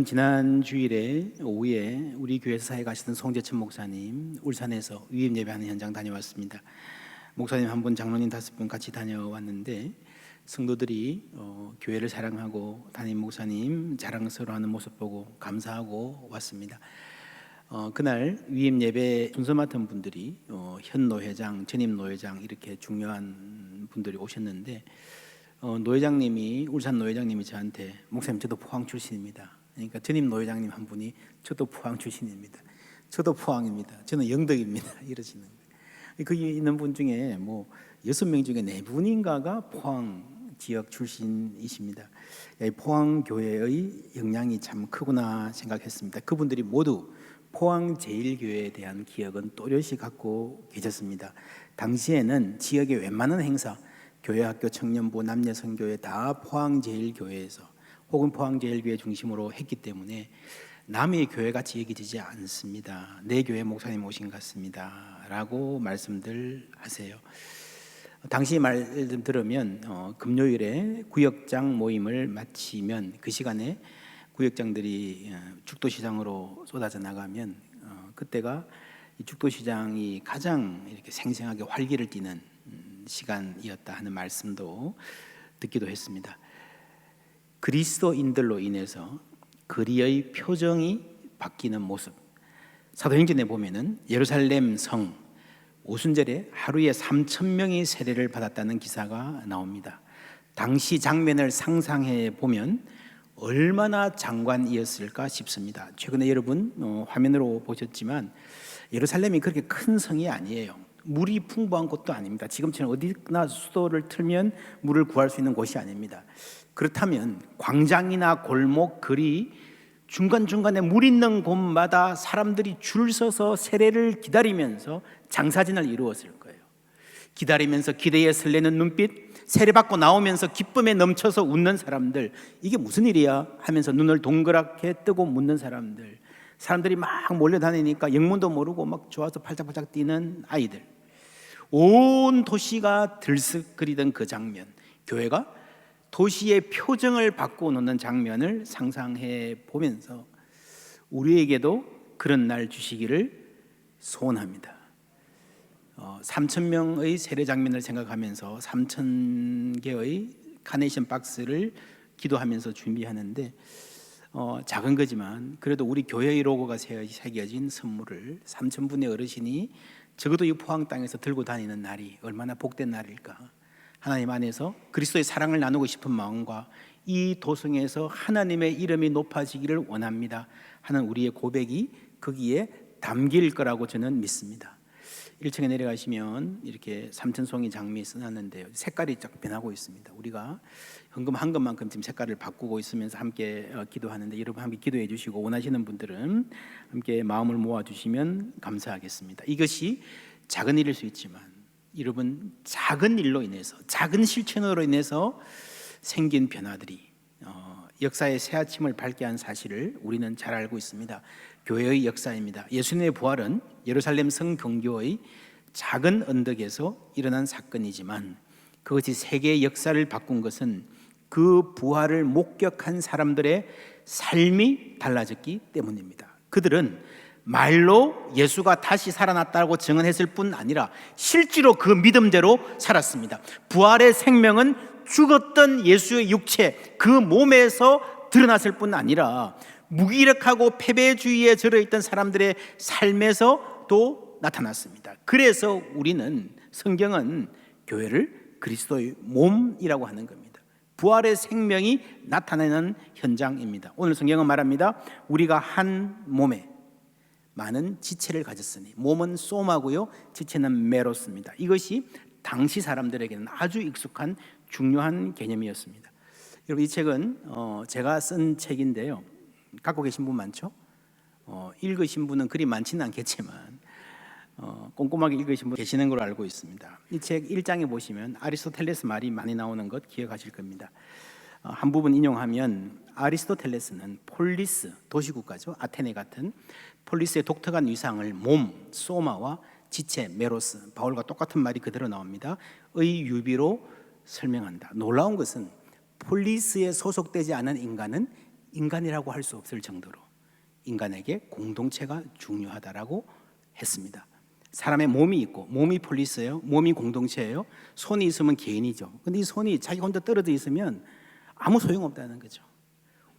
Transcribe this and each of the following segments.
저는 지난 주일에 오후에 우리 교회에서 사회 가시던 송재천 목사님 울산에서 위임 예배하는 현장 다녀왔습니다. 목사님 한 분, 장로님 5분 같이 다녀왔는데 성도들이 교회를 사랑하고 담임 목사님 자랑스러워하는 모습 보고 감사하고 왔습니다. 그날 위임 예배 순서 맡은 분들이 현 노회장, 전임 노회장 이렇게 중요한 분들이 오셨는데 노회장님이 울산 노회장님이 저한테 목사님 저도 포항 출신입니다. 그러니까 전임 노회장님 한 분이 저도 포항 출신입니다. 저도 포항입니다. 저는 영덕입니다. 이러시는 거예요. 거기 있는 분 중에 뭐 6명 중에 4분인가가 포항 지역 출신이십니다. 포항 교회의 영향이 참 크구나 생각했습니다. 그분들이 모두 포항 제일교회에 대한 기억은 또렷이 갖고 계셨습니다. 당시에는 지역의 웬만한 행사, 교회학교, 청년부, 남녀선교회 다 포항제일교회에서 혹은 포항제일교회 중심으로 했기 때문에 남의 교회같이 여기지지 않습니다. 내 교회 목사님 오신 것 같습니다 라고 말씀들 하세요. 당시 말 들으면 금요일에 구역장 모임을 마치면 그 시간에 구역장들이 죽도시장으로 쏟아져 나가면 그때가 이 죽도시장이 가장 이렇게 생생하게 활기를 띠는 시간이었다 하는 말씀도 듣기도 했습니다. 그리스도인들로 인해서 거리의 표정이 바뀌는 모습, 사도행전에 보면은 예루살렘 성 오순절에 하루에 3,000명이 세례를 받았다는 기사가 나옵니다. 당시 장면을 상상해 보면 얼마나 장관이었을까 싶습니다. 최근에 여러분 화면으로 보셨지만 예루살렘이 그렇게 큰 성이 아니에요. 물이 풍부한 곳도 아닙니다. 지금처럼 어디나 수도를 틀면 물을 구할 수 있는 곳이 아닙니다. 그렇다면 광장이나 골목, 거리 중간중간에 물 있는 곳마다 사람들이 줄 서서 세례를 기다리면서 장사진을 이루었을 거예요. 기다리면서 기대에 설레는 눈빛, 세례받고 나오면서 기쁨에 넘쳐서 웃는 사람들, 이게 무슨 일이야 하면서 눈을 동그랗게 뜨고 묻는 사람들, 사람들이 막 몰려다니니까 영문도 모르고 막 좋아서 팔짝팔짝 뛰는 아이들, 온 도시가 들썩거리던 그 장면, 교회가 도시의 표정을 바꾸어 놓는 장면을 상상해 보면서 우리에게도 그런 날 주시기를 소원합니다. 3,000명의 세례 장면을 생각하면서 3,000개의 카네이션 박스를 기도하면서 준비하는데 작은 거지만 그래도 우리 교회의 로고가 새겨진 선물을 3,000분의 어르신이 적어도 이 포항 땅에서 들고 다니는 날이 얼마나 복된 날일까. 하나님 안에서 그리스도의 사랑을 나누고 싶은 마음과 이 도성에서 하나님의 이름이 높아지기를 원합니다 하는 우리의 고백이 거기에 담길 거라고 저는 믿습니다. 1층에 내려가시면 이렇게 삼천송이 장미 써놨는데요, 색깔이 쫙 변하고 있습니다. 우리가 헌금 한 것만큼 지금 색깔을 바꾸고 있으면서 함께 기도하는데 여러분 함께 기도해 주시고 원하시는 분들은 함께 마음을 모아 주시면 감사하겠습니다. 이것이 작은 일일 수 있지만 여러분 작은 일로 인해서, 작은 실천으로 인해서 생긴 변화들이 역사의 새아침을 밝게 한 사실을 우리는 잘 알고 있습니다. 교회의 역사입니다. 예수님의 부활은 예루살렘 성경교의 작은 언덕에서 일어난 사건이지만 그것이 세계의 역사를 바꾼 것은 그 부활을 목격한 사람들의 삶이 달라졌기 때문입니다. 그들은 말로 예수가 다시 살아났다고 증언했을 뿐 아니라 실제로 그 믿음대로 살았습니다. 부활의 생명은 죽었던 예수의 육체, 그 몸에서 드러났을 뿐 아니라 무기력하고 패배주의에 절어있던 사람들의 삶에서 또 나타났습니다. 그래서 우리는, 성경은 교회를 그리스도의 몸이라고 하는 겁니다. 부활의 생명이 나타나는 현장입니다. 오늘 성경은 말합니다. 우리가 한 몸에 많은 지체를 가졌으니, 몸은 소마고요, 지체는 메로스입니다. 이것이 당시 사람들에게는 아주 익숙한 중요한 개념이었습니다. 여러분, 이 책은 제가 쓴 책인데요, 갖고 계신 분 많죠? 읽으신 분은 그리 많지는 않겠지만 꼼꼼하게 읽으신 분 계시는 걸로 알고 있습니다. 이 책 1장에 보시면 아리스토텔레스 말이 많이 나오는 것 기억하실 겁니다. 한 부분 인용하면 아리스토텔레스는 폴리스, 도시국가죠, 아테네 같은 폴리스의 독특한 위상을 몸, 소마와 지체, 메로스, 바울과 똑같은 말이 그대로 나옵니다, 의 유비로 설명한다. 놀라운 것은 폴리스에 소속되지 않은 인간은 인간이라고 할 수 없을 정도로 인간에게 공동체가 중요하다라고 했습니다. 사람의 몸이 있고, 몸이 폴리스예요. 몸이 공동체예요. 손이 있으면 개인이죠. 근데 이 손이 자기 혼자 떨어져 있으면 아무 소용없다는 거죠.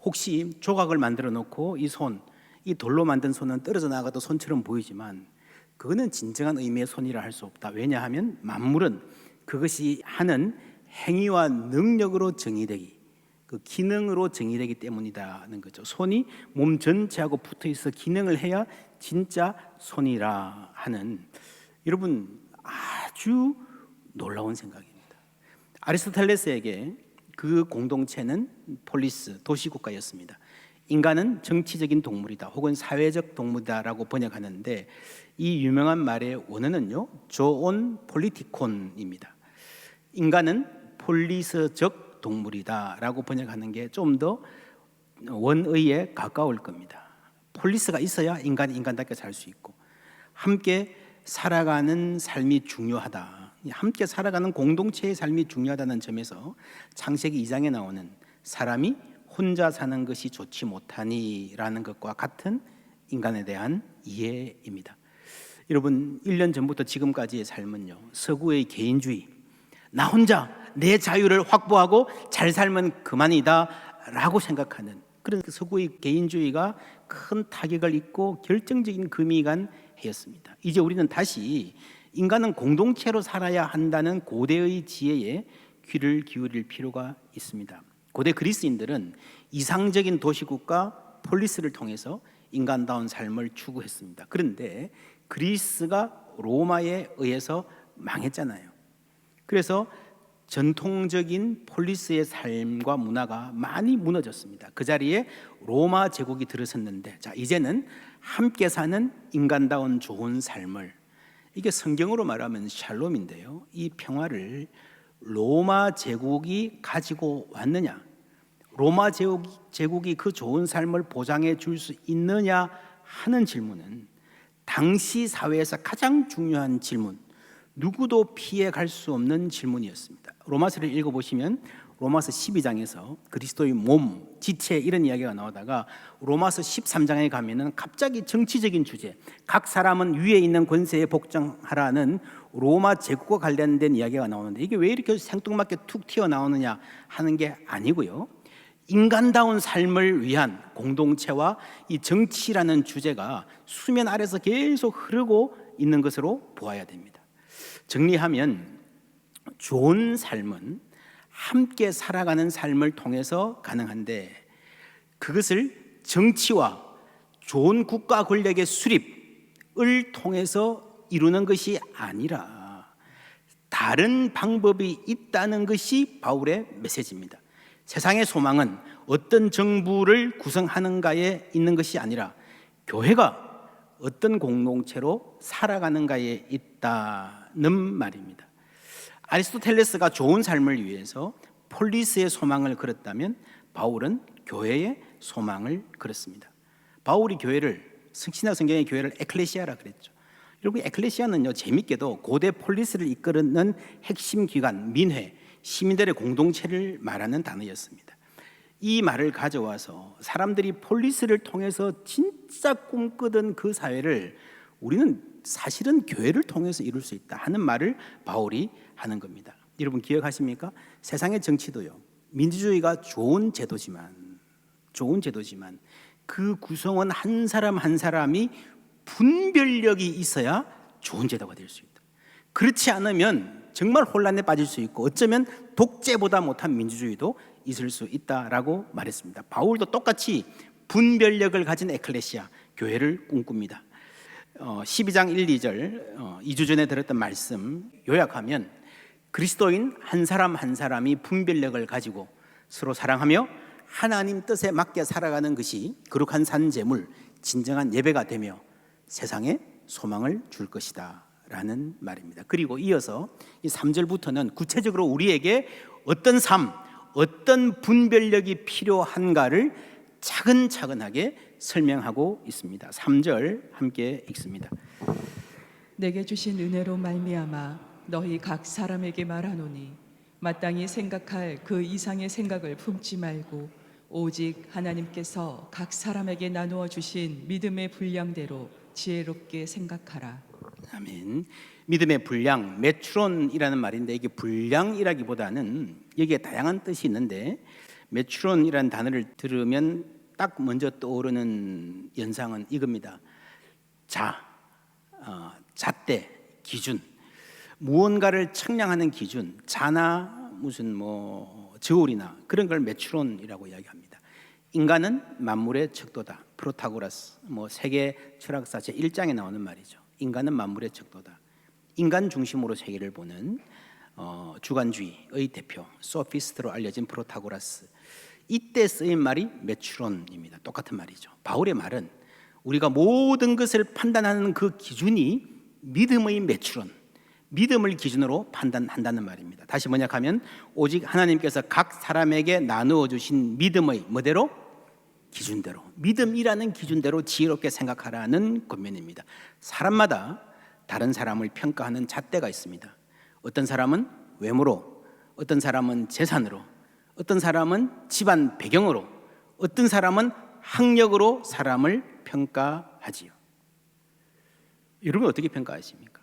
혹시 조각을 만들어 놓고 이 돌로 만든 손은 떨어져 나가도 손처럼 보이지만 그거는 진정한 의미의 손이라 할 수 없다. 왜냐하면 만물은 그것이 하는 행위와 능력으로 정의되기, 그 기능으로 정의되기 때문이다는 거죠. 손이 몸 전체하고 붙어 있어 기능을 해야 진짜 손이라 하는, 여러분 아주 놀라운 생각입니다. 아리스토텔레스에게 그 공동체는 폴리스, 도시국가였습니다. 인간은 정치적인 동물이다 혹은 사회적 동물이다라고 번역하는데, 이 유명한 말의 원어는요, 조온 폴리티콘입니다. 인간은 폴리스적 동물이다라고 번역하는 게 좀 더 원의에 가까울 겁니다. 폴리스가 있어야 인간이 인간답게 살 수 있고, 함께 살아가는 삶이 중요하다, 함께 살아가는 공동체의 삶이 중요하다는 점에서 창세기 2장에 나오는 사람이 혼자 사는 것이 좋지 못하니라는 것과 같은 인간에 대한 이해입니다. 여러분, 1년 전부터 지금까지의 삶은요, 서구의 개인주의, 나 혼자 내 자유를 확보하고 잘 살면 그만이다 라고 생각하는 그런 서구의 개인주의가 큰 타격을 입고 결정적인 금이 간 해였습니다. 이제 우리는 다시 인간은 공동체로 살아야 한다는 고대의 지혜에 귀를 기울일 필요가 있습니다. 고대 그리스인들은 이상적인 도시국가 폴리스를 통해서 인간다운 삶을 추구했습니다. 그런데 그리스가 로마에 의해서 망했잖아요. 그래서 전통적인 폴리스의 삶과 문화가 많이 무너졌습니다. 그 자리에 로마 제국이 들어섰는데, 자, 이제는 함께 사는 인간다운 좋은 삶을, 이게 성경으로 말하면 샬롬인데요, 이 평화를 로마 제국이 가지고 왔느냐, 로마 제국이 그 좋은 삶을 보장해 줄 수 있느냐 하는 질문은 당시 사회에서 가장 중요한 질문, 누구도 피해 갈 수 없는 질문이었습니다. 로마서를 읽어보시면 로마서 12장에서 그리스도의 몸, 지체 이런 이야기가 나오다가 로마서 13장에 가면은 갑자기 정치적인 주제, 각 사람은 위에 있는 권세에 복종하라는 로마 제국과 관련된 이야기가 나오는데, 이게 왜 이렇게 생뚱맞게 툭 튀어나오느냐 하는 게 아니고요, 인간다운 삶을 위한 공동체와 이 정치라는 주제가 수면 아래서 계속 흐르고 있는 것으로 보아야 됩니다. 정리하면 좋은 삶은 함께 살아가는 삶을 통해서 가능한데, 그것을 정치와 좋은 국가 권력의 수립을 통해서 이루는 것이 아니라 다른 방법이 있다는 것이 바울의 메시지입니다. 세상의 소망은 어떤 정부를 구성하는가에 있는 것이 아니라 교회가 어떤 공동체로 살아가는가에 있다는 말입니다. 아리스토텔레스가 좋은 삶을 위해서 폴리스의 소망을 걸었다면 바울은 교회의 소망을 걸었습니다. 바울이 교회를, 신약 성경의 교회를 에클레시아라 그랬죠. 여러분, 에클레시아는요, 재밌게도 고대 폴리스를 이끄는 핵심 기관, 민회, 시민들의 공동체를 말하는 단어였습니다. 이 말을 가져와서 사람들이 폴리스를 통해서 진짜 꿈꾸던 그 사회를 우리는 사실은 교회를 통해서 이룰 수 있다 하는 말을 바울이 하는 겁니다. 여러분 기억하십니까? 세상의 정치도요, 민주주의가 좋은 제도지만 그 구성원 한 사람 한 사람이 분별력이 있어야 좋은 제도가 될 수 있다. 그렇지 않으면 정말 혼란에 빠질 수 있고, 어쩌면 독재보다 못한 민주주의도 있을 수 있다라고 말했습니다. 바울도 똑같이 분별력을 가진 에클레시아, 교회를 꿈꿉니다. 12장 1, 2절 2주 전에 들었던 말씀 요약하면, 그리스도인 한 사람 한 사람이 분별력을 가지고 서로 사랑하며 하나님 뜻에 맞게 살아가는 것이 거룩한 산제물, 진정한 예배가 되며 세상에 소망을 줄 것이다 라는 말입니다. 그리고 이어서 이 3절부터는 구체적으로 우리에게 어떤 삶, 어떤 분별력이 필요한가를 차근차근하게 설명하고 있습니다. 3절 함께 읽습니다. 내게 주신 은혜로 말미암아 너희 각 사람에게 말하노니 마땅히 생각할 그 이상의 생각을 품지 말고 오직 하나님께서 각 사람에게 나누어 주신 믿음의 분량대로 지혜롭게 생각하라. 아멘. 믿음의 분량, 메추론이라는 말인데 이게 분량이라기보다는 여기에 다양한 뜻이 있는데 메추론이라는 단어를 들으면 딱 먼저 떠오르는 연상은 이겁니다. 잣대, 기준, 무언가를 측량하는 기준, 자나 무슨 저울이나 그런 걸 메추론이라고 이야기합니다. 인간은 만물의 척도다. 프로타고라스, 세계 철학사 제1장에 나오는 말이죠. 인간은 만물의 척도다. 인간 중심으로 세계를 보는 주관주의의 대표, 소피스트로 알려진 프로타고라스. 이때 쓰인 말이 메추론입니다. 똑같은 말이죠. 바울의 말은 우리가 모든 것을 판단하는 그 기준이 믿음의 메추론, 믿음을 기준으로 판단한다는 말입니다. 다시 번역하면 오직 하나님께서 각 사람에게 나누어 주신 믿음의 뭐대로? 기준대로, 믿음이라는 기준대로 지혜롭게 생각하라는 권면입니다. 사람마다 다른 사람을 평가하는 잣대가 있습니다. 어떤 사람은 외모로, 어떤 사람은 재산으로, 어떤 사람은 집안 배경으로, 어떤 사람은 학력으로 사람을 평가하지요. 여러분 어떻게 평가하십니까?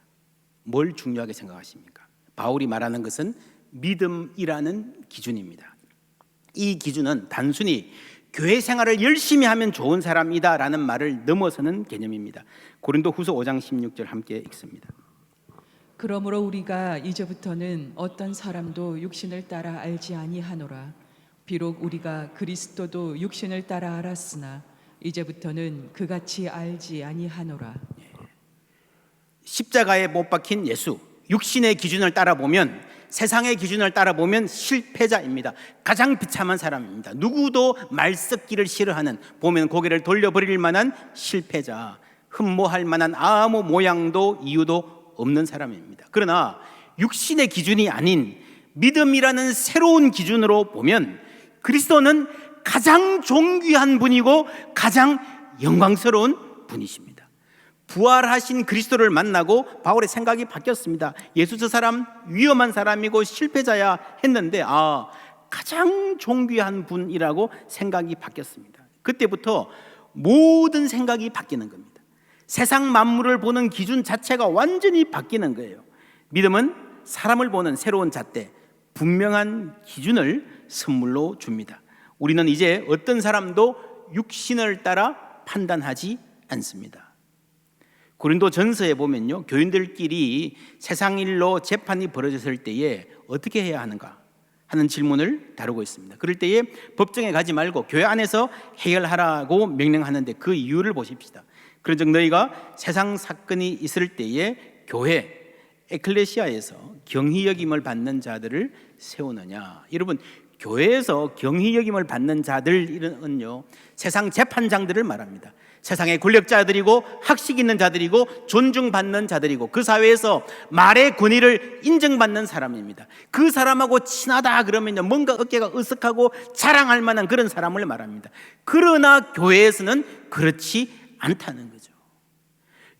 뭘 중요하게 생각하십니까? 바울이 말하는 것은 믿음이라는 기준입니다. 이 기준은 단순히 교회 생활을 열심히 하면 좋은 사람이다라는 말을 넘어서는 개념입니다. 고린도후서 5장 16절 함께 읽습니다. 그러므로 우리가 이제부터는 어떤 사람도 육신을 따라 알지 아니하노라. 비록 우리가 그리스도도 육신을 따라 알았으나 이제부터는 그같이 알지 아니하노라. 십자가에 못 박힌 예수, 육신의 기준을 따라보면, 세상의 기준을 따라보면 실패자입니다. 가장 비참한 사람입니다. 누구도 말 섞기를 싫어하는, 보면 고개를 돌려버릴 만한 실패자, 흠모할 만한 아무 모양도 이유도 없는 사람입니다. 그러나 육신의 기준이 아닌 믿음이라는 새로운 기준으로 보면 그리스도는 가장 존귀한 분이고 가장 영광스러운 분이십니다. 부활하신 그리스도를 만나고 바울의 생각이 바뀌었습니다. 예수 저 사람 위험한 사람이고 실패자야 했는데 가장 존귀한 분이라고 생각이 바뀌었습니다. 그때부터 모든 생각이 바뀌는 겁니다. 세상 만물을 보는 기준 자체가 완전히 바뀌는 거예요. 믿음은 사람을 보는 새로운 잣대, 분명한 기준을 선물로 줍니다. 우리는 이제 어떤 사람도 육신을 따라 판단하지 않습니다. 고린도 전서에 보면요, 교인들끼리 세상 일로 재판이 벌어졌을 때에 어떻게 해야 하는가 하는 질문을 다루고 있습니다. 그럴 때에 법정에 가지 말고 교회 안에서 해결하라고 명령하는데 그 이유를 보십시다. 그런즉 너희가 세상 사건이 있을 때에 교회, 에클레시아에서 경히 여김을 받는 자들을 세우느냐. 여러분, 교회에서 경히 여김을 받는 자들은요, 세상 재판장들을 말합니다. 세상의 권력자들이고 학식 있는 자들이고 존중받는 자들이고 그 사회에서 말의 권위를 인정받는 사람입니다. 그 사람하고 친하다 그러면요, 뭔가 어깨가 으쓱하고 자랑할 만한 그런 사람을 말합니다. 그러나 교회에서는 그렇지 않다는 거죠.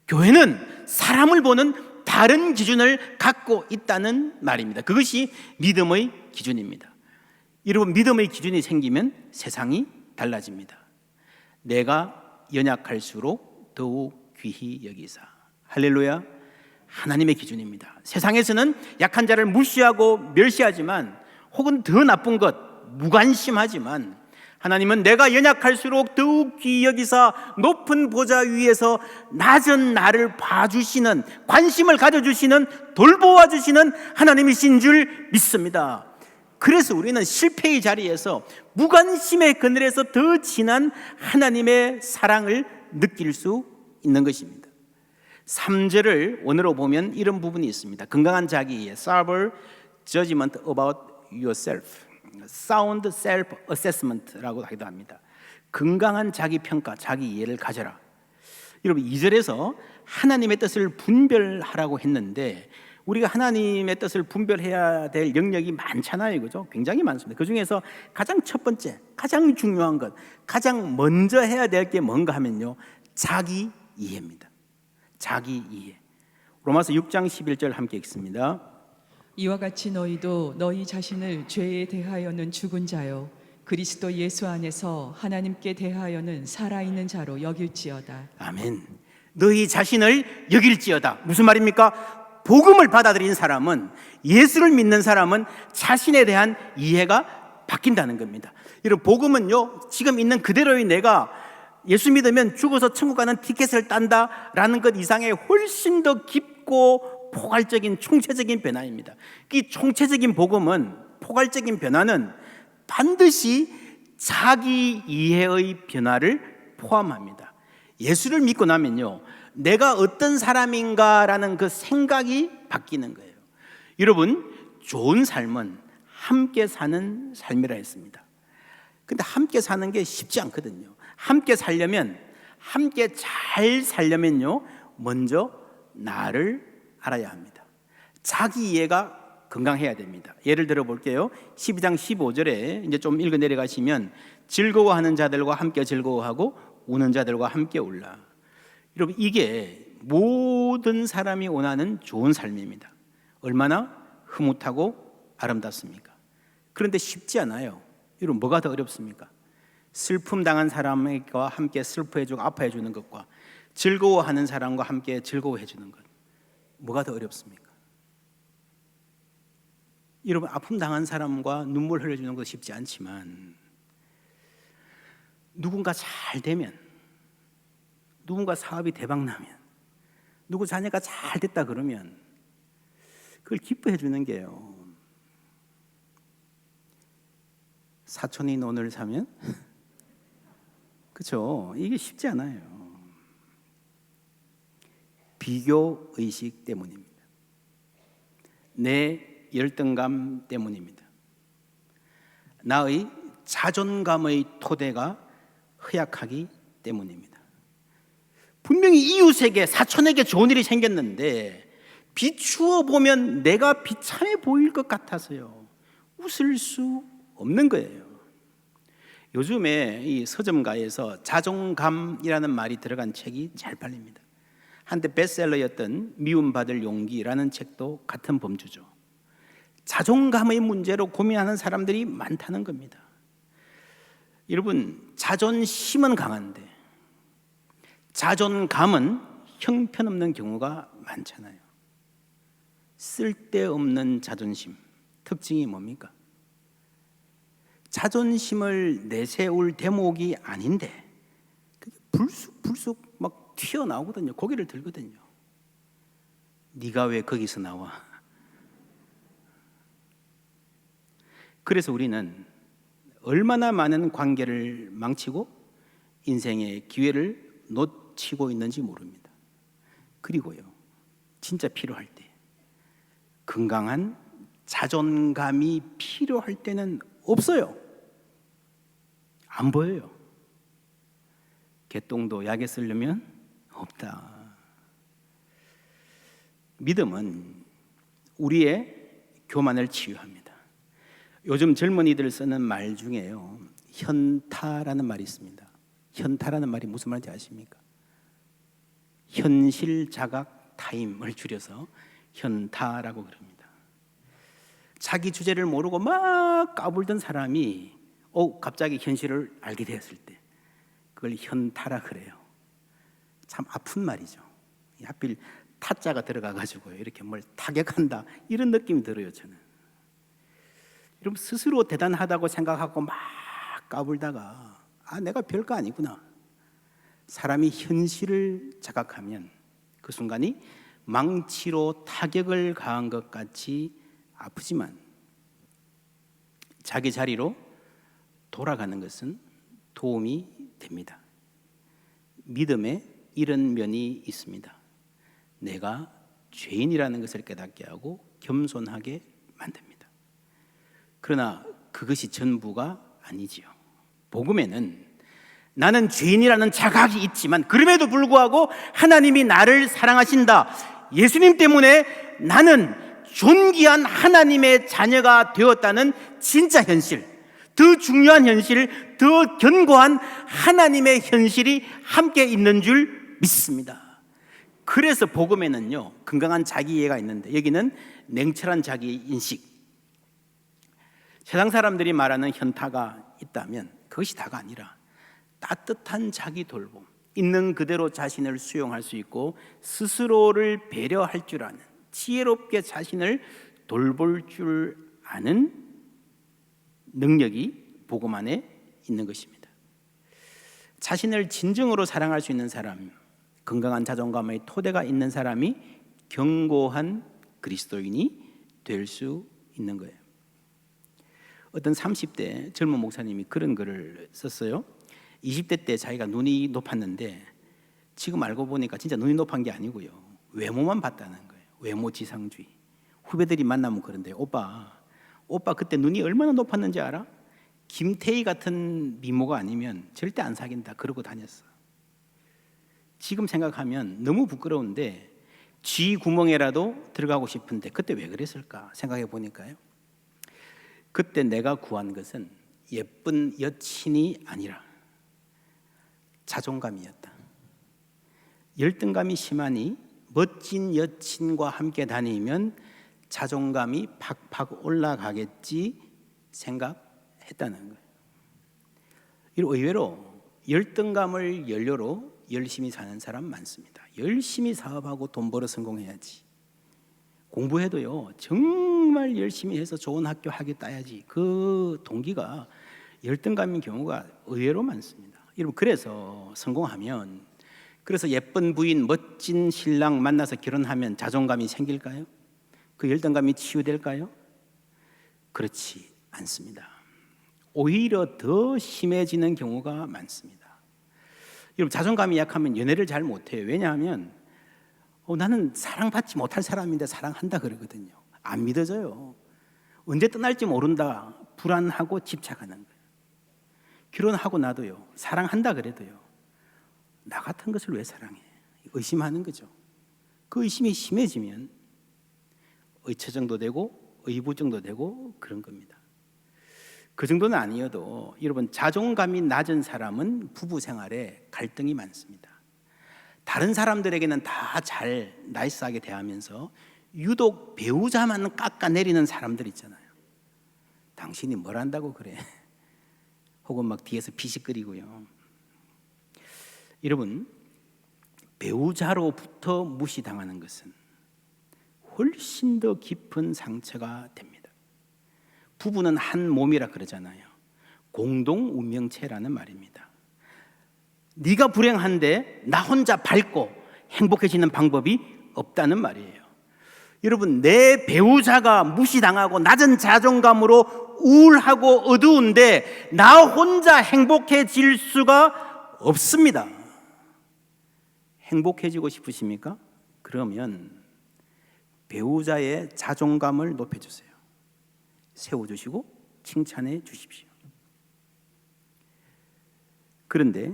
교회는 사람을 보는 다른 기준을 갖고 있다는 말입니다. 그것이 믿음의 기준입니다. 여러분, 믿음의 기준이 생기면 세상이 달라집니다. 내가 연약할수록 더욱 귀히 여기사. 할렐루야. 하나님의 기준입니다. 세상에서는 약한 자를 무시하고 멸시하지만, 혹은 더 나쁜 것 무관심하지만, 하나님은 내가 연약할수록 더욱 귀히 여기사 높은 보좌 위에서 낮은 나를 봐주시는, 관심을 가져주시는, 돌보아주시는 하나님이신 줄 믿습니다. 그래서 우리는 실패의 자리에서 무관심의 그늘에서 더 진한 하나님의 사랑을 느낄 수 있는 것입니다. 3절을 원어로 보면 이런 부분이 있습니다. 건강한 자기이해, sober judgment about yourself, sound self-assessment라고 하기도 합니다. 건강한 자기평가, 자기 이해를 가져라. 여러분, 2절에서 하나님의 뜻을 분별하라고 했는데, 우리가 하나님의 뜻을 분별해야 될 영역이 많잖아요, 그죠? 굉장히 많습니다. 그 중에서 가장 첫 번째, 가장 중요한 것, 가장 먼저 해야 될 게 뭔가 하면요, 자기 이해입니다. 자기 이해. 로마서 6장 11절 함께 읽습니다. 이와 같이 너희도 너희 자신을 죄에 대하여는 죽은 자요 그리스도 예수 안에서 하나님께 대하여는 살아있는 자로 여길지어다. 아멘. 너희 자신을 여길지어다. 무슨 말입니까? 복음을 받아들인 사람은, 예수를 믿는 사람은 자신에 대한 이해가 바뀐다는 겁니다. 여러분, 복음은요, 지금 있는 그대로의 내가 예수 믿으면 죽어서 천국 가는 티켓을 딴다라는 것 이상의 훨씬 더 깊고 포괄적인 총체적인 변화입니다. 이 총체적인 복음은, 포괄적인 변화는 반드시 자기 이해의 변화를 포함합니다. 예수를 믿고 나면요, 내가 어떤 사람인가라는 그 생각이 바뀌는 거예요. 여러분, 좋은 삶은 함께 사는 삶이라 했습니다. 근데 함께 사는 게 쉽지 않거든요. 함께 살려면, 함께 잘 살려면요, 먼저 나를 알아야 합니다. 자기 이해가 건강해야 됩니다. 예를 들어 볼게요. 12장 15절에 이제 좀 읽어 내려가시면, 즐거워하는 자들과 함께 즐거워하고 우는 자들과 함께 울라. 여러분, 이게 모든 사람이 원하는 좋은 삶입니다. 얼마나 흐뭇하고 아름답습니까? 그런데 쉽지 않아요. 여러분, 뭐가 더 어렵습니까? 슬픔 당한 사람과 함께 슬퍼해주고 아파해주는 것과 즐거워하는 사람과 함께 즐거워해주는 것, 뭐가 더 어렵습니까? 여러분, 아픔 당한 사람과 눈물 흘려주는 것 쉽지 않지만, 누군가 잘 되면, 누군가 사업이 대박 나면, 누구 자녀가 잘 됐다 그러면 그걸 기뻐해 주는 게요. 사촌이 논을 사면 그렇죠. 이게 쉽지 않아요. 비교 의식 때문입니다. 내 열등감 때문입니다. 나의 자존감의 토대가 허약하기 때문입니다. 분명히 이웃에게, 사촌에게 좋은 일이 생겼는데 비추어 보면 내가 비참해 보일 것 같아서요, 웃을 수 없는 거예요. 요즘에 이 서점가에서 자존감이라는 말이 들어간 책이 잘 팔립니다. 한때 베스트셀러였던 미움받을 용기라는 책도 같은 범주죠. 자존감의 문제로 고민하는 사람들이 많다는 겁니다. 여러분, 자존심은 강한데 자존감은 형편없는 경우가 많잖아요. 쓸데없는 자존심, 특징이 뭡니까? 자존심을 내세울 대목이 아닌데 그게 불쑥 막 튀어나오거든요. 고개를 들거든요. 네가 왜 거기서 나와? 그래서 우리는 얼마나 많은 관계를 망치고 인생의 기회를 놓치고 있는지 모릅니다. 그리고요, 진짜 필요할 때, 건강한 자존감이 필요할 때는 없어요. 안 보여요. 개똥도 약에 쓰려면 없다. 믿음은 우리의 교만을 치유합니다. 요즘 젊은이들 쓰는 말 중에요, 현타라는 말이 있습니다. 현타라는 말이 무슨 말인지 아십니까? 현실 자각 타임을 줄여서 현타라고 그럽니다. 자기 주제를 모르고 막 까불던 사람이 갑자기 현실을 알게 되었을 때 그걸 현타라 그래요. 참 아픈 말이죠. 하필 타자가 들어가가지고 이렇게 뭘 타격한다, 이런 느낌이 들어요. 저는 여러분, 스스로 대단하다고 생각하고 막 까불다가 내가 별거 아니구나, 사람이 현실을 자각하면 그 순간이 망치로 타격을 가한 것 같이 아프지만 자기 자리로 돌아가는 것은 도움이 됩니다. 믿음에 이런 면이 있습니다. 내가 죄인이라는 것을 깨닫게 하고 겸손하게 만듭니다. 그러나 그것이 전부가 아니지요. 복음에는 나는 죄인이라는 자각이 있지만 그럼에도 불구하고 하나님이 나를 사랑하신다, 예수님 때문에 나는 존귀한 하나님의 자녀가 되었다는 진짜 현실, 더 중요한 현실, 더 견고한 하나님의 현실이 함께 있는 줄 믿습니다. 그래서 복음에는요, 건강한 자기 이해가 있는데 여기는 냉철한 자기 인식. 세상 사람들이 말하는 현타가 있다면 그것이 다가 아니라 따뜻한 자기 돌봄, 있는 그대로 자신을 수용할 수 있고 스스로를 배려할 줄 아는, 지혜롭게 자신을 돌볼 줄 아는 능력이 복음 안에 있는 것입니다. 자신을 진정으로 사랑할 수 있는 사람, 건강한 자존감의 토대가 있는 사람이 견고한 그리스도인이 될 수 있는 거예요. 어떤 30대 젊은 목사님이 그런 글을 썼어요. 20대 때 자기가 눈이 높았는데 지금 알고 보니까 진짜 눈이 높은 게 아니고요, 외모만 봤다는 거예요. 외모 지상주의. 후배들이 만나면 그런데 오빠 그때 눈이 얼마나 높았는지 알아? 김태희 같은 미모가 아니면 절대 안 사귄다 그러고 다녔어. 지금 생각하면 너무 부끄러운데 쥐 구멍에라도 들어가고 싶은데 그때 왜 그랬을까 생각해 보니까요, 그때 내가 구한 것은 예쁜 여친이 아니라 자존감이었다. 열등감이 심하니 멋진 여친과 함께 다니면 자존감이 팍팍 올라가겠지 생각했다는 거예요. 의외로 열등감을 연료로 열심히 사는 사람 많습니다. 열심히 사업하고 돈 벌어 성공해야지, 공부해도요 정말 열심히 해서 좋은 학교 학위 따야지, 그 동기가 열등감인 경우가 의외로 많습니다. 여러분, 그래서 성공하면, 그래서 예쁜 부인, 멋진 신랑 만나서 결혼하면 자존감이 생길까요? 그 열등감이 치유될까요? 그렇지 않습니다. 오히려 더 심해지는 경우가 많습니다. 여러분, 자존감이 약하면 연애를 잘 못해요. 왜냐하면 나는 사랑받지 못할 사람인데 사랑한다 그러거든요. 안 믿어져요. 언제 떠날지 모른다, 불안하고 집착하는 거예요. 결혼하고 나도요, 사랑한다 그래도요, 나 같은 것을 왜 사랑해? 의심하는 거죠. 그 의심이 심해지면 의처증도 되고 의부증도 되고 그런 겁니다. 그 정도는 아니어도 여러분, 자존감이 낮은 사람은 부부 생활에 갈등이 많습니다. 다른 사람들에게는 다 잘 나이스하게 대하면서 유독 배우자만 깎아내리는 사람들 있잖아요. 당신이 뭘 한다고 그래? 혹은 막 뒤에서 피식거리고요. 여러분, 배우자로부터 무시당하는 것은 훨씬 더 깊은 상처가 됩니다. 부부는 한 몸이라 그러잖아요. 공동 운명체라는 말입니다. 네가 불행한데 나 혼자 밝고 행복해지는 방법이 없다는 말이에요. 여러분, 내 배우자가 무시당하고 낮은 자존감으로 우울하고 어두운데 나 혼자 행복해질 수가 없습니다. 행복해지고 싶으십니까? 그러면 배우자의 자존감을 높여주세요. 세워주시고 칭찬해 주십시오. 그런데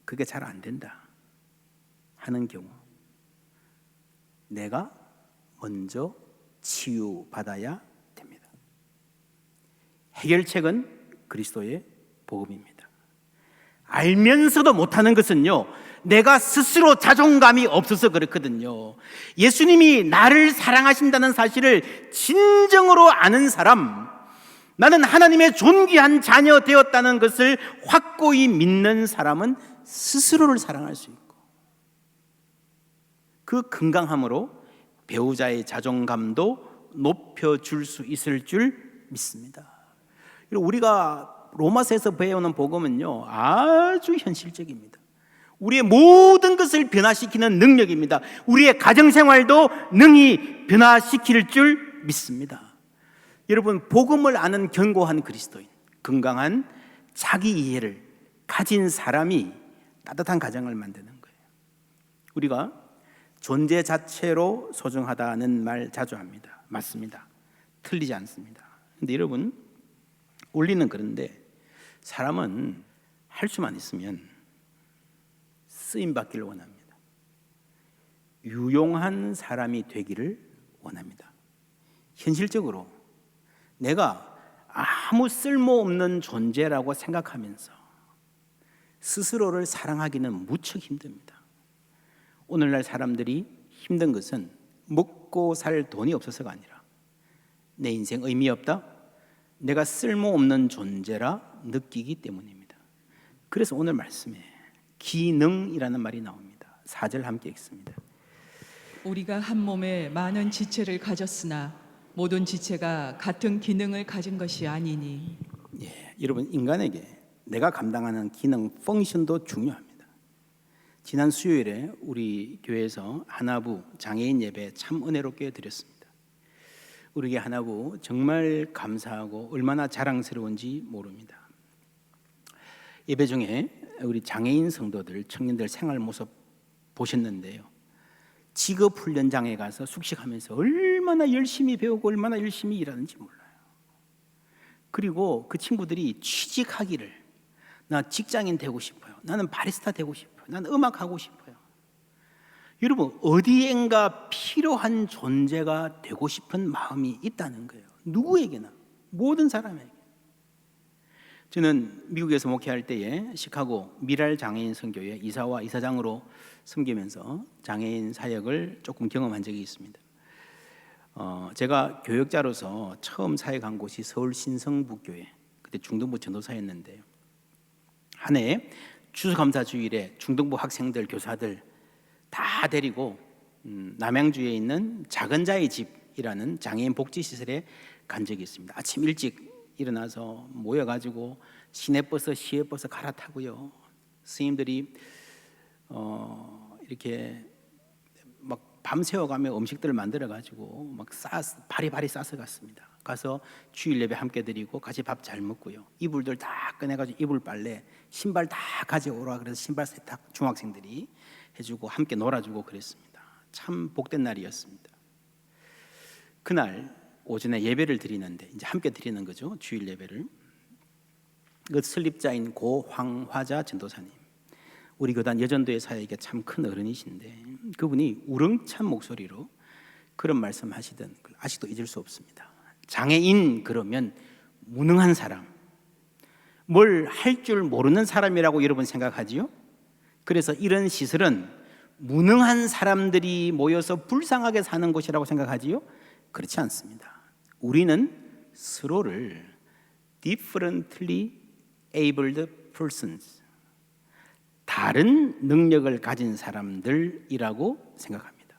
그게 잘 안 된다 하는 경우, 내가 먼저 치유받아야 됩니다. 해결책은 그리스도의 복음입니다. 알면서도 못하는 것은요, 내가 스스로 자존감이 없어서 그렇거든요. 예수님이 나를 사랑하신다는 사실을 진정으로 아는 사람, 나는 하나님의 존귀한 자녀 되었다는 것을 확고히 믿는 사람은 스스로를 사랑할 수 있고, 그 건강함으로 배우자의 자존감도 높여줄 수 있을 줄 믿습니다. 우리가 로마서에서 배우는 복음은요, 아주 현실적입니다. 우리의 모든 것을 변화시키는 능력입니다. 우리의 가정생활도 능히 변화시킬 줄 믿습니다. 여러분, 복음을 아는 견고한 그리스도인, 건강한 자기 이해를 가진 사람이 따뜻한 가정을 만드는 거예요. 우리가 존재 자체로 소중하다는 말 자주 합니다. 맞습니다. 틀리지 않습니다. 그런데 여러분, 원리는 그런데 사람은 할 수만 있으면 쓰임받기를 원합니다. 유용한 사람이 되기를 원합니다. 현실적으로 내가 아무 쓸모없는 존재라고 생각하면서 스스로를 사랑하기는 무척 힘듭니다. 오늘날 사람들이 힘든 것은 먹고 살 돈이 없어서가 아니라 내 인생 의미 없다? 내가 쓸모없는 존재라 느끼기 때문입니다. 그래서 오늘 말씀에 기능이라는 말이 나옵니다. 4절 함께 읽습니다. 우리가 한 몸에 많은 지체를 가졌으나 모든 지체가 같은 기능을 가진 것이 아니니. 여러분, 인간에게 내가 감당하는 기능, 펑션도 중요합니다. 지난 수요일에 우리 교회에서 하나부 장애인 예배 참 은혜롭게 드렸습니다. 우리에게 하나부 정말 감사하고 얼마나 자랑스러운지 모릅니다. 예배 중에 우리 장애인 성도들, 청년들 생활 모습 보셨는데요. 직업훈련장에 가서 숙식하면서 얼마나 열심히 배우고 얼마나 열심히 일하는지 몰라요. 그리고 그 친구들이 취직하기를, 나 직장인 되고 싶어요, 나는 바리스타 되고 싶어요, 나는 음악 하고 싶어요. 여러분, 어디엔가 필요한 존재가 되고 싶은 마음이 있다는 거예요. 누구에게나, 모든 사람에게. 저는 미국에서 목회할 때에 시카고 미랄 장애인 선교회 이사와 이사장으로 섬기면서 장애인 사역을 조금 경험한 적이 있습니다. 제가 교역자로서 처음 사역한 곳이 서울 신성북교회, 그때 중등부 전도사였는데요. 한 해 추수감사 주일에 중등부 학생들, 교사들 다 데리고 남양주에 있는 작은 자의 집이라는 장애인 복지시설에 간 적이 있습니다. 아침 일찍 일어나서 모여가지고 시내버스, 시외버스 갈아타고요. 스님들이 이렇게 막 밤새워가며 음식들을 만들어가지고 막 바리바리 싸서 갔습니다. 가서 주일 예배 함께 드리고 같이 밥 잘 먹고요. 이불들 다 꺼내가지고 이불 빨래, 신발 다 가져오라 그래서 신발 세탁 중학생들이 해주고 함께 놀아주고 그랬습니다. 참 복된 날이었습니다. 그날 오전에 예배를 드리는데, 이제 함께 드리는 거죠, 주일 예배를. 그 설립자인 고 황화자 전도사님, 우리 교단 여전도의 사역에 참 큰 어른이신데, 그분이 우렁찬 목소리로 그런 말씀하시던 걸 아직도 잊을 수 없습니다. 장애인 그러면 무능한 사람, 뭘 할 줄 모르는 사람이라고 여러분 생각하지요? 그래서 이런 시설은 무능한 사람들이 모여서 불쌍하게 사는 곳이라고 생각하지요? 그렇지 않습니다. 우리는 서로를 differently abled persons, 다른 능력을 가진 사람들이라고 생각합니다.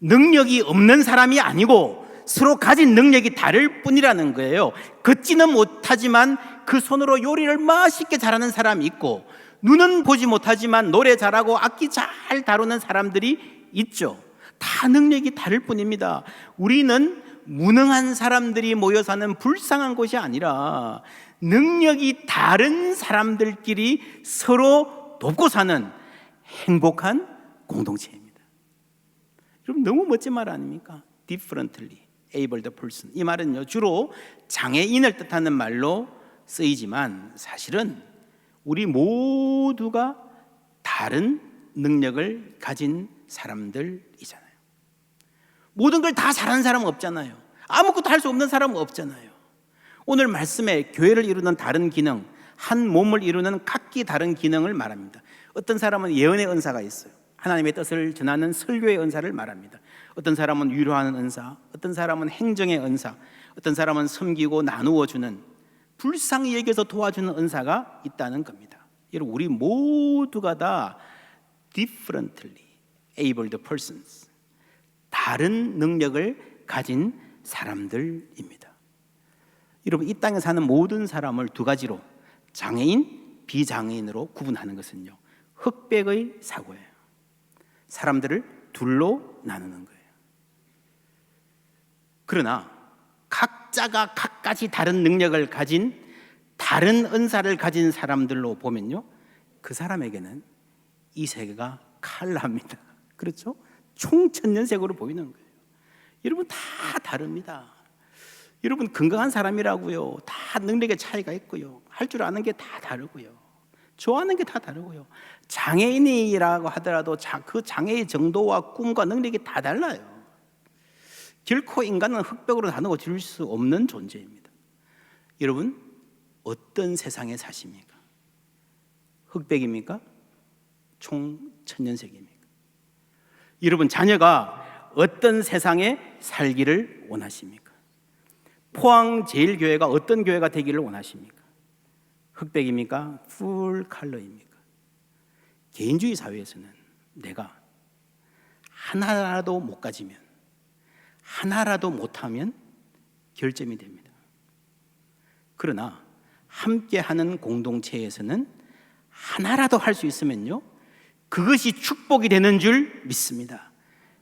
능력이 없는 사람이 아니고 서로 가진 능력이 다를 뿐이라는 거예요. 걷지는 못하지만 그 손으로 요리를 맛있게 잘하는 사람이 있고, 눈은 보지 못하지만 노래 잘하고 악기 잘 다루는 사람들이 있죠. 다 능력이 다를 뿐입니다. 우리는 무능한 사람들이 모여 사는 불쌍한 곳이 아니라 능력이 다른 사람들끼리 서로 돕고 사는 행복한 공동체입니다. 여러분, 너무 멋진 말 아닙니까? differently abled person. 이 말은요, 주로 장애인을 뜻하는 말로 쓰이지만 사실은 우리 모두가 다른 능력을 가진 사람들이잖아요. 모든 걸 다 잘하는 사람은 없잖아요. 아무것도 할 수 없는 사람은 없잖아요. 오늘 말씀에 교회를 이루는 다른 기능, 한 몸을 이루는 각기 다른 기능을 말합니다. 어떤 사람은 예언의 은사가 있어요. 하나님의 뜻을 전하는 설교의 은사를 말합니다. 어떤 사람은 위로하는 은사, 어떤 사람은 행정의 은사, 어떤 사람은 섬기고 나누어 주는, 불쌍히 여겨서 도와주는 은사가 있다는 겁니다. 여러분, 우리 모두가 다 differently abled persons, 다른 능력을 가진 사람들입니다. 여러분, 이 땅에 사는 모든 사람을 두 가지로, 장애인, 비장애인으로 구분하는 것은요, 흑백의 사고예요. 사람들을 둘로 나누는 거예요. 그러나 각자가 각가지 다른 능력을 가진, 다른 은사를 가진 사람들로 보면요, 그 사람에게는 이 세계가 칼납니다. 그렇죠? 총천연색으로 보이는 거예요. 여러분, 다 다릅니다. 여러분, 건강한 사람이라고요, 다 능력의 차이가 있고요, 할 줄 아는 게 다 다르고요, 좋아하는 게 다 다르고요. 장애인이라고 하더라도 그 장애의 정도와 꿈과 능력이 다 달라요. 결코 인간은 흑백으로 나누어 줄 수 없는 존재입니다. 여러분, 어떤 세상에 사십니까? 흑백입니까? 총천연색입니까? 여러분, 자녀가 어떤 세상에 살기를 원하십니까? 포항 제일교회가 어떤 교회가 되기를 원하십니까? 흑백입니까? 풀 컬러입니까? 개인주의 사회에서는 내가 하나라도 못 가지면, 하나라도 못하면 결점이 됩니다. 그러나 함께하는 공동체에서는 하나라도 할 수 있으면요, 그것이 축복이 되는 줄 믿습니다.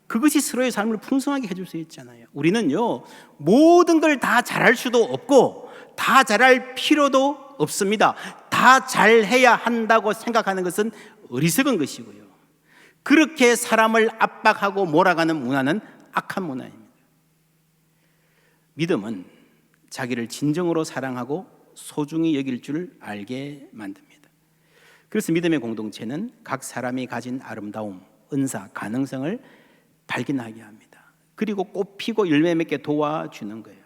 그것이 서로의 삶을 풍성하게 해줄 수 있잖아요. 우리는요, 모든 걸 다 잘할 수도 없고 다 잘할 필요도 없습니다. 다 잘해야 한다고 생각하는 것은 어리석은 것이고요, 그렇게 사람을 압박하고 몰아가는 문화는 악한 문화입니다. 믿음은 자기를 진정으로 사랑하고 소중히 여길 줄 알게 만듭니다. 그래서 믿음의 공동체는 각 사람이 가진 아름다움, 은사, 가능성을 발견하게 합니다. 그리고 꽃피고 열매 맺게 도와주는 거예요.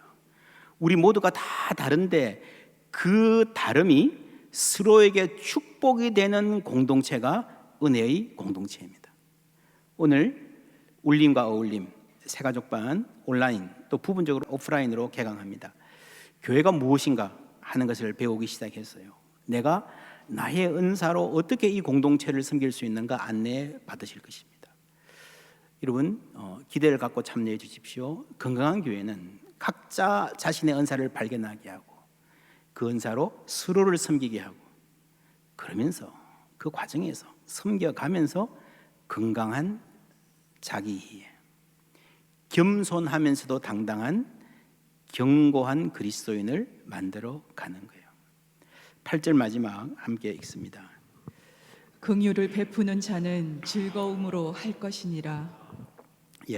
우리 모두가 다 다른데 그 다름이 서로에게 축복이 되는 공동체가 은혜의 공동체입니다. 오늘 울림과 어울림 새가족반 온라인 또 부분적으로 오프라인으로 개강합니다. 교회가 무엇인가 하는 것을 배우기 시작했어요. 내가 나의 은사로 어떻게 이 공동체를 섬길 수 있는가 안내 받으실 것입니다. 여러분, 기대를 갖고 참여해 주십시오. 건강한 교회는 각자 자신의 은사를 발견하게 하고 그 은사로 서로를 섬기게 하고, 그러면서 그 과정에서 섬겨가면서 건강한 자기 이해, 겸손하면서도 당당한 견고한 그리스도인을 만들어 가는 거예요. 8절 마지막 함께 읽습니다. 긍휼을 베푸는 자는 즐거움으로 할 것이니라.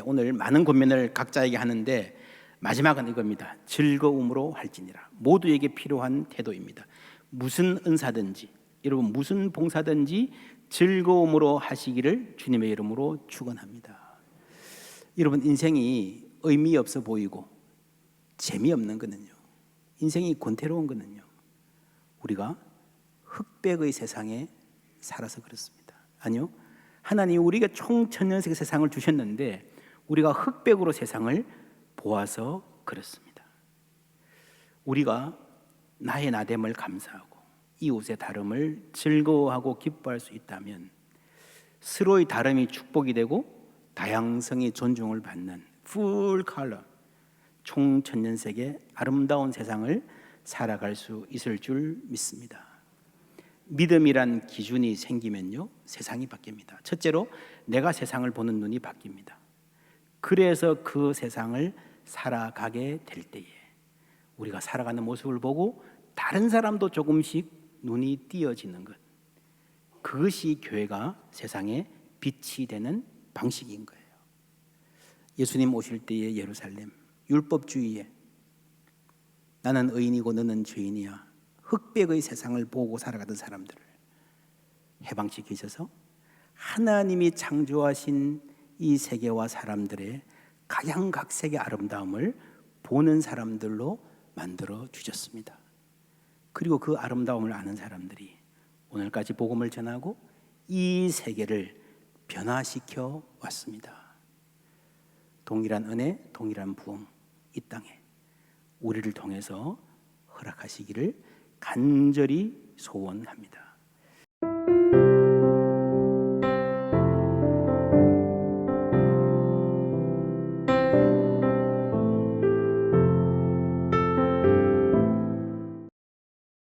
오늘 많은 권면을 각자에게 하는데 마지막은 이겁니다. 즐거움으로 할지니라. 모두에게 필요한 태도입니다. 무슨 은사든지, 여러분 무슨 봉사든지 즐거움으로 하시기를 주님의 이름으로 축원합니다. 여러분, 인생이 의미 없어 보이고 재미없는 거는요, 인생이 권태로운 거는요, 우리가 흑백의 세상에 살아서 그렇습니다. 아니요, 하나님 우리가 총천년색 세상을 주셨는데 우리가 흑백으로 세상을 보아서 그렇습니다. 우리가 나의 나됨을 감사하고 이웃의 다름을 즐거워하고 기뻐할 수 있다면 서로의 다름이 축복이 되고 다양성이 존중을 받는 풀 컬러 총천년색의 아름다운 세상을 살아갈 수 있을 줄 믿습니다. 믿음이란 기준이 생기면요, 세상이 바뀝니다. 첫째로 내가 세상을 보는 눈이 바뀝니다. 그래서 그 세상을 살아가게 될 때에 우리가 살아가는 모습을 보고 다른 사람도 조금씩 눈이 띄어지는 것, 그것이 교회가 세상에 빛이 되는 방식인 거예요. 예수님 오실 때의 예루살렘, 율법주의에 나는 의인이고 너는 죄인이야, 흑백의 세상을 보고 살아가던 사람들을 해방시키셔서 하나님이 창조하신 이 세계와 사람들의 각양각색의 아름다움을 보는 사람들로 만들어 주셨습니다. 그리고 그 아름다움을 아는 사람들이 오늘까지 복음을 전하고 이 세계를 변화시켜 왔습니다. 동일한 은혜, 동일한 부흥 이 땅에 우리를 통해서 허락하시기를 간절히 소원합니다.